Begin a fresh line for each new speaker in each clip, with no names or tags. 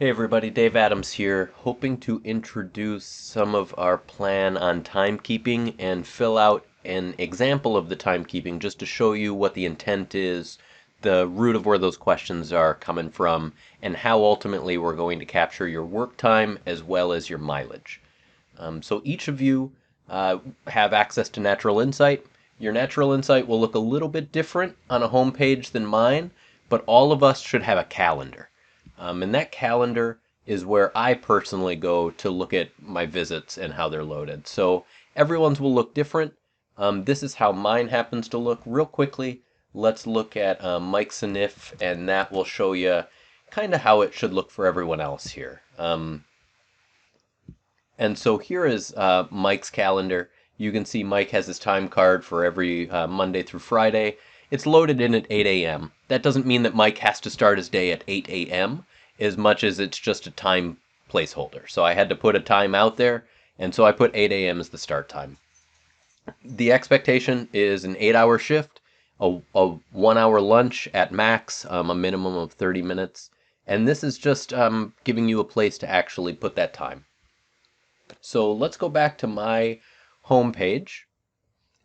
Hey everybody, Dave Adams here, hoping to introduce some of our plan on timekeeping and fill out an example of the timekeeping just to show you what the intent is, the root of where those questions are coming from, and how ultimately we're going to capture your work time as well as your mileage. So each of you have access to Natural Insight. Your Natural Insight will look a little bit different on a home page than mine, but all of us should have a calendar. And that calendar is where I personally go to look at my visits and how they're loaded. So everyone's will look different. This is how mine happens to look. Real quickly, let's look at Mike's Sanif, and that will show you kind of how it should look for everyone else here. And so here is Mike's calendar. You can see Mike has his time card for every Monday through Friday. It's loaded in at 8 a.m. That doesn't mean that Mike has to start his day at 8 a.m. as much as it's just a time placeholder. So I had to put a time out there, and so I put 8 a.m. as the start time. The expectation is an 8-hour shift, a 1-hour lunch at max, a minimum of 30 minutes. And this is just giving you a place to actually put that time. So let's go back to my home page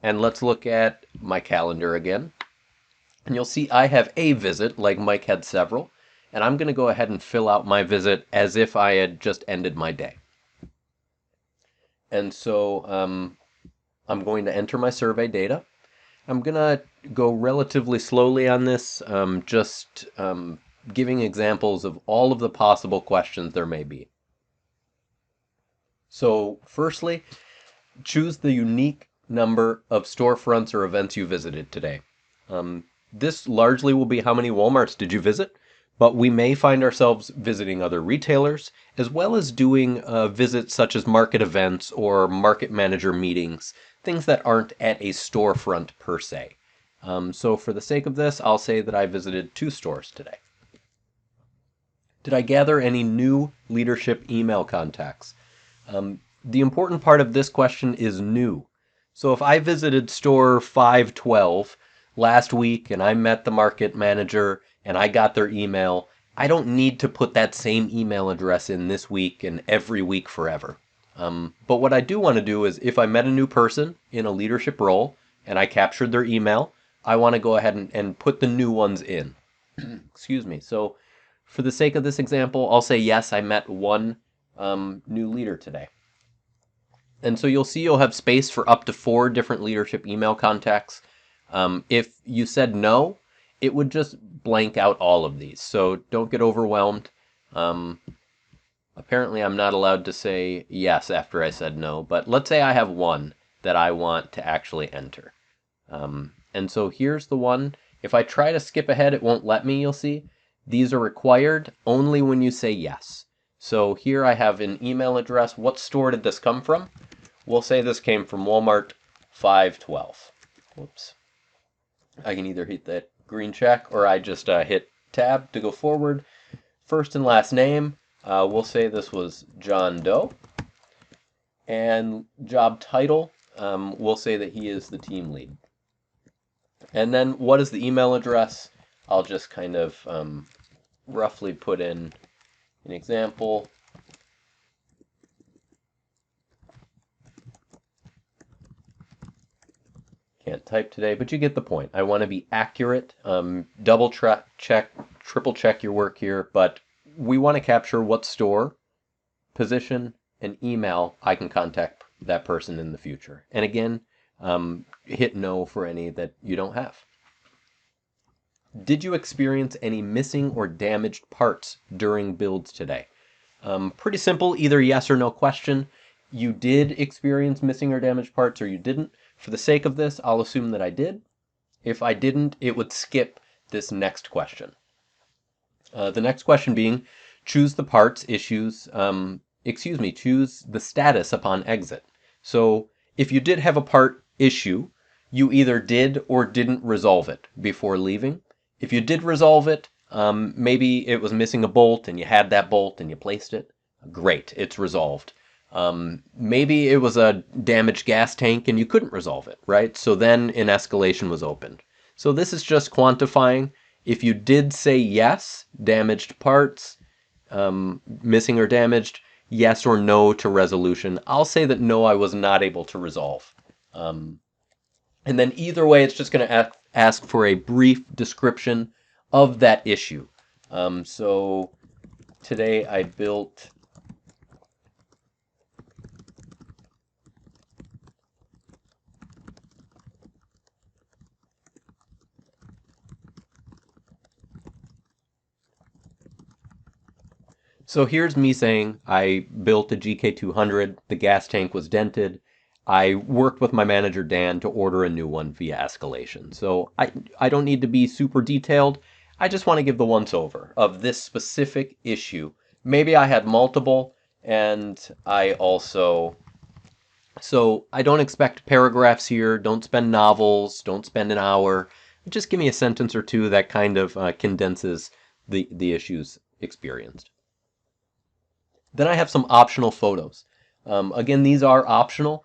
and let's look at my calendar again. And you'll see I have a visit, like Mike had several, and I'm going to go ahead and fill out my visit as if I had just ended my day. And so I'm going to enter my survey data. I'm going to go relatively slowly on this, just giving examples of all of the possible questions there may be. So firstly, choose the unique number of storefronts or events you visited today. This largely will be how many Walmarts did you visit, but we may find ourselves visiting other retailers, as well as doing visits such as market events or market manager meetings, things that aren't at a storefront per se. So for the sake of this, I'll say that I visited 2 stores today. Did I gather any new leadership email contacts? The important part of this question is new. So if I visited store 512 last week and I met the market manager and I got their email, I don't need to put that same email address in this week and every week forever. But what I do want to do is if I met a new person in a leadership role and I captured their email, I want to go ahead and put the new ones in. Excuse me. So for the sake of this example, I'll say yes, I met one new leader today. And so you'll see you'll have space for up to 4 different leadership email contacts. If you said no, it would just blank out all of these. So don't get overwhelmed. Apparently I'm not allowed to say yes after I said no, but let's say I have one that I want to actually enter. And so here's the one. If I try to skip ahead, it won't let me, you'll see. These are required only when you say yes. So here I have an email address. What store did this come from? We'll say this came from Walmart 512. Whoops. I can either hit that green check or I just hit tab to go forward. First and last name, we'll say this was John Doe. And job title, we'll say that he is the team lead. And then what is the email address? I'll just kind of roughly put in an example. Can't type today, but you get the point. I want to be accurate, double check, triple check your work here, but we want to capture what store, position, and email I can contact that person in the future. And again, hit no for any that you don't have. Did you experience any missing or damaged parts during builds today? Pretty simple, either yes or no question. You did experience missing or damaged parts or you didn't. For the sake of this, I'll assume that I did. If I didn't, it would skip this next question. The next question being, choose the parts issues, choose the status upon exit. So if you did have a part issue, you either did or didn't resolve it before leaving. If you did resolve it, maybe it was missing a bolt and you had that bolt and you placed it. Great, it's resolved. Maybe it was a damaged gas tank and you couldn't resolve it, right? So then an escalation was opened. So this is just quantifying. If you did say yes, damaged parts, missing or damaged, yes or no to resolution. I'll say that no, I was not able to resolve. Um, and then either way, it's just going to ask for a brief description of that issue. So today I built. So here's me saying I built a GK200, the gas tank was dented. I worked with my manager Dan to order a new one via escalation. So I don't need to be super detailed. I just want to give the once over of this specific issue. Maybe I had multiple, and I also. So I don't expect paragraphs here. Don't spend novels. Don't spend an hour. Just give me a sentence or two that kind of condenses the issues experienced. Then I have some optional photos. Again, these are optional.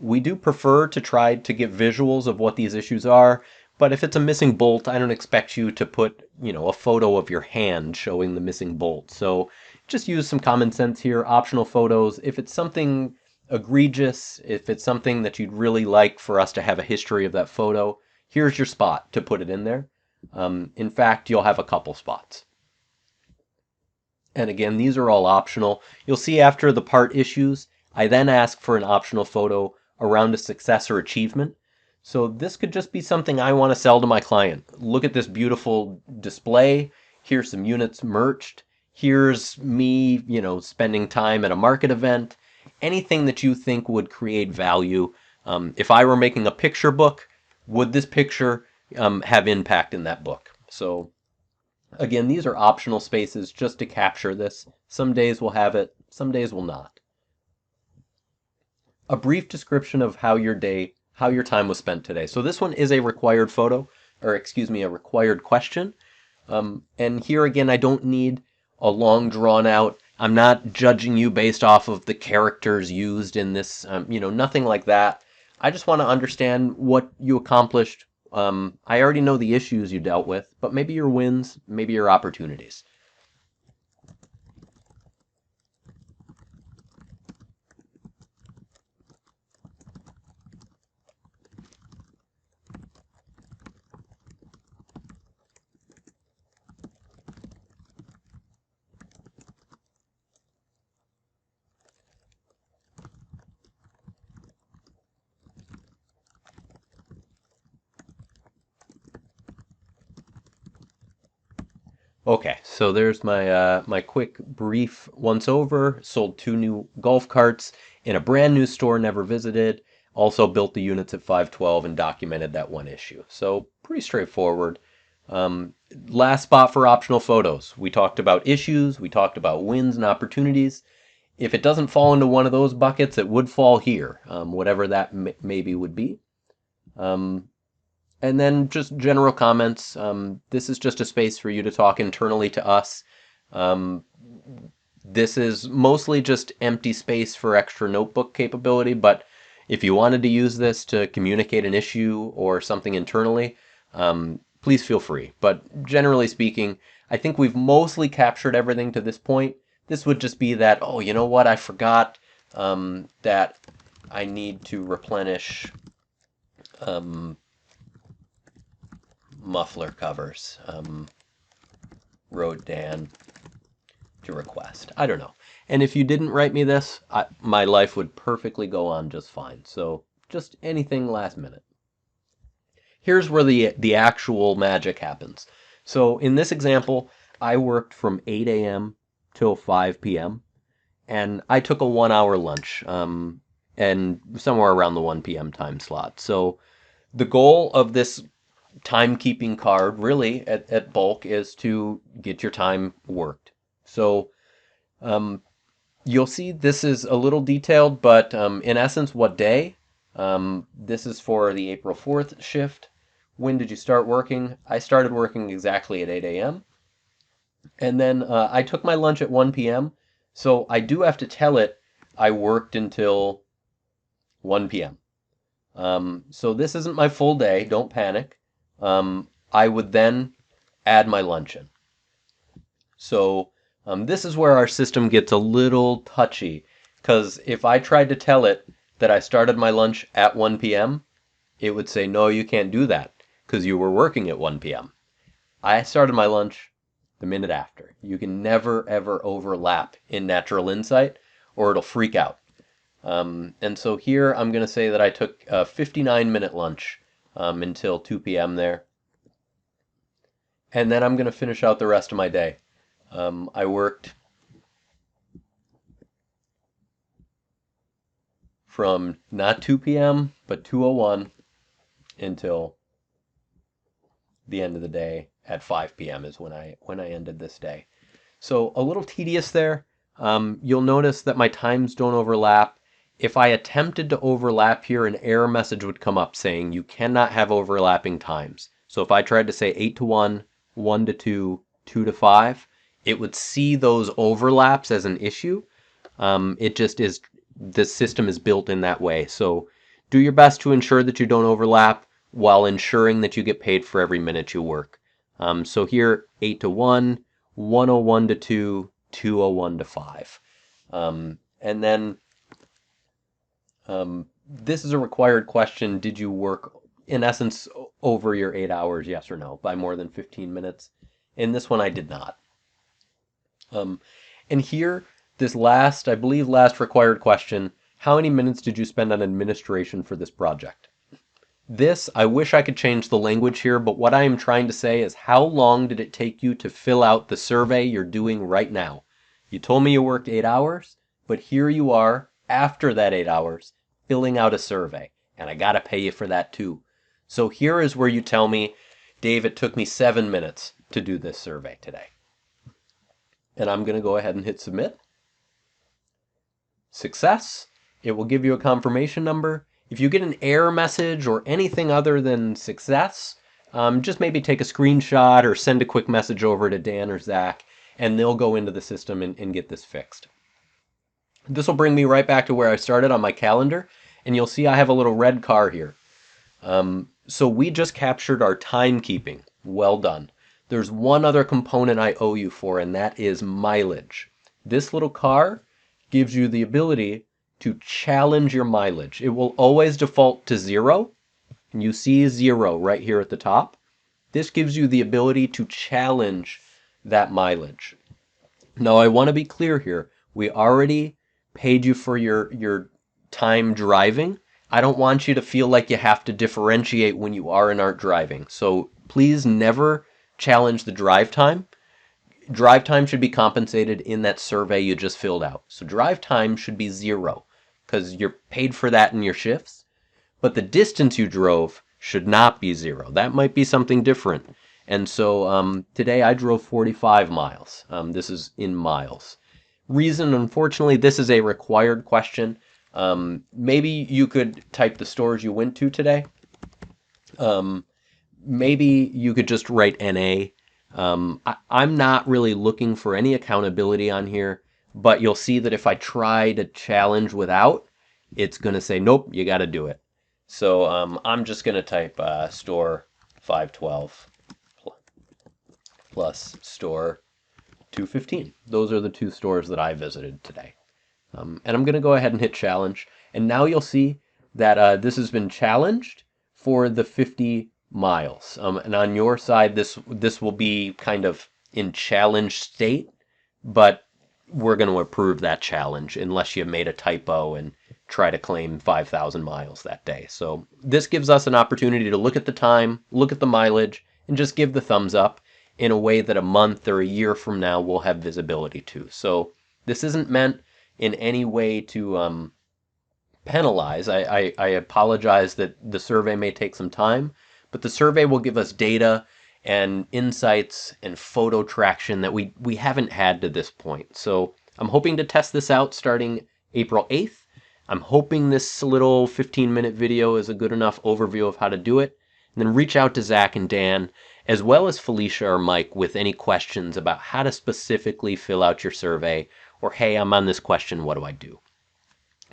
We do prefer to try to get visuals of what these issues are, but if it's a missing bolt, I don't expect you to put, a photo of your hand showing the missing bolt. So just use some common sense here, optional photos. If it's something egregious, if it's something that you'd really like for us to have a history of that photo, here's your spot to put it in there. In fact, you'll have a couple spots. And again, these are all optional. You'll see after the part issues, I then ask for an optional photo around a success or achievement. So this could just be something I want to sell to my client. Look at this beautiful display. Here's some units merged. Here's me, spending time at a market event. Anything that you think would create value. If I were making a picture book, would this picture have impact in that book? So again, these are optional spaces just to capture this. Some days we'll have it, some days we'll not. A brief description of how your time was spent today. So this one is a required photo, or excuse me, a required question. And here again, I don't need a long drawn out. I'm not judging you based off of the characters used in this, nothing like that. I just want to understand what you accomplished. I already know the issues you dealt with, but maybe your wins, maybe your opportunities. Okay, so there's my quick brief once over. Sold 2 new golf carts in a brand new store never visited. Also built the units at 512 and documented that one issue. So pretty straightforward. Last spot for optional photos. We talked about issues. We talked about wins and opportunities. If it doesn't fall into one of those buckets, it would fall here, whatever that maybe would be. Um, and then just general comments. This is just a space for you to talk internally to us. Um, this is mostly just empty space for extra notebook capability, but if you wanted to use this to communicate an issue or something internally, please feel free. But generally speaking, I think we've mostly captured everything to this point. This would just be that, oh, you know what, I forgot that I need to replenish muffler covers. Wrote Dan to request. I don't know. And if you didn't write me this, my life would perfectly go on just fine. So just anything last minute. Here's where the actual magic happens. So in this example, I worked from 8 a.m. till 5 p.m. and I took a 1 hour lunch, and somewhere around the 1 p.m. time slot. So the goal of this timekeeping card really at bulk is to get your time worked. So you'll see this is a little detailed, but in essence, what day? This is for the April 4th shift. When did you start working? I started working exactly at 8 a.m. And then I took my lunch at 1 p.m. So I do have to tell it I worked until 1 p.m. So this isn't my full day. Don't panic. I would then add my lunch in. So This is where our system gets a little touchy, because if I tried to tell it that I started my lunch at 1 p.m., it would say, no, you can't do that, because you were working at 1 p.m. I started my lunch the minute after. You can never, ever overlap in Natural Insight, or it'll freak out. And so here I'm going to say that I took a 59-minute lunch until 2 p.m. there. And then I'm going to finish out the rest of my day. I worked from not 2 p.m., but 2:01 until the end of the day at 5 p.m. is when I ended this day. So a little tedious there. You'll notice that my times don't overlap. If I attempted to overlap here, an error message would come up saying you cannot have overlapping times. So if I tried to say 8 to 1, 1 to 2, 2 to 5, it would see those overlaps as an issue. It just is, the system is built in that way. So do your best to ensure that you don't overlap while ensuring that you get paid for every minute you work. So here, 8 to 1, 1:01 to 2, 2:01 to 5. And then this is a required question. Did you work, in essence, over your 8 hours, yes or no, by more than 15 minutes? In this one, I did not. And here, this last, I believe, last required question, how many minutes did you spend on administration for this project? This, I wish I could change the language here, but what I am trying to say is how long did it take you to fill out the survey you're doing right now? You told me you worked 8 hours, but here you are, after that 8 hours, filling out a survey, and I gotta pay you for that too. So here is where you tell me, Dave, it took me 7 minutes to do this survey today. And I'm gonna go ahead and hit submit. Success. It will give you a confirmation number. If you get an error message or anything other than success, just maybe take a screenshot or send a quick message over to Dan or Zach, and they'll go into the system and get this fixed. This will bring me right back to where I started on my calendar, and you'll see I have a little red car here. So we just captured our timekeeping. Well done. There's one other component I owe you for, and that is mileage. This little car gives you the ability to challenge your mileage. It will always default to 0, and you see 0 right here at the top. This gives you the ability to challenge that mileage. Now, I want to be clear here. We already paid you for your time driving. I don't want you to feel like you have to differentiate when you are and aren't driving. So please never challenge the drive time. Drive time should be compensated in that survey you just filled out. So drive time should be 0 because you're paid for that in your shifts. But the distance you drove should not be 0. That might be something different. And so today I drove 45 miles. This is in miles. Reason, unfortunately, this is a required question. Maybe you could type the stores you went to today. Maybe you could just write NA. I'm not really looking for any accountability on here, but you'll see that if I try to challenge without, it's going to say, nope, you got to do it. So I'm just going to type store 512 plus store 215. Those are the two stores that I visited today. And I'm going to go ahead and hit challenge. And now you'll see that this has been challenged for the 50 miles. And on your side, this will be kind of in challenge state, but we're going to approve that challenge unless you made a typo and try to claim 5,000 miles that day. So this gives us an opportunity to look at the time, look at the mileage, and just give the thumbs up in a way that a month or a year from now we'll have visibility to. So this isn't meant in any way to penalize. I apologize that the survey may take some time, but the survey will give us data and insights and photo traction that we haven't had to this point. So I'm hoping to test this out starting April 8th. I'm hoping this little 15-minute video is a good enough overview of how to do it. And then reach out to Zach and Dan, as well as Felicia or Mike, with any questions about how to specifically fill out your survey, or hey, I'm on this question, what do I do?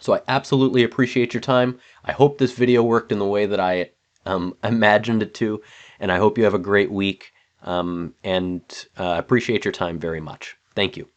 So I absolutely appreciate your time. I hope this video worked in the way that I imagined it to, and I hope you have a great week, and appreciate your time very much. Thank you.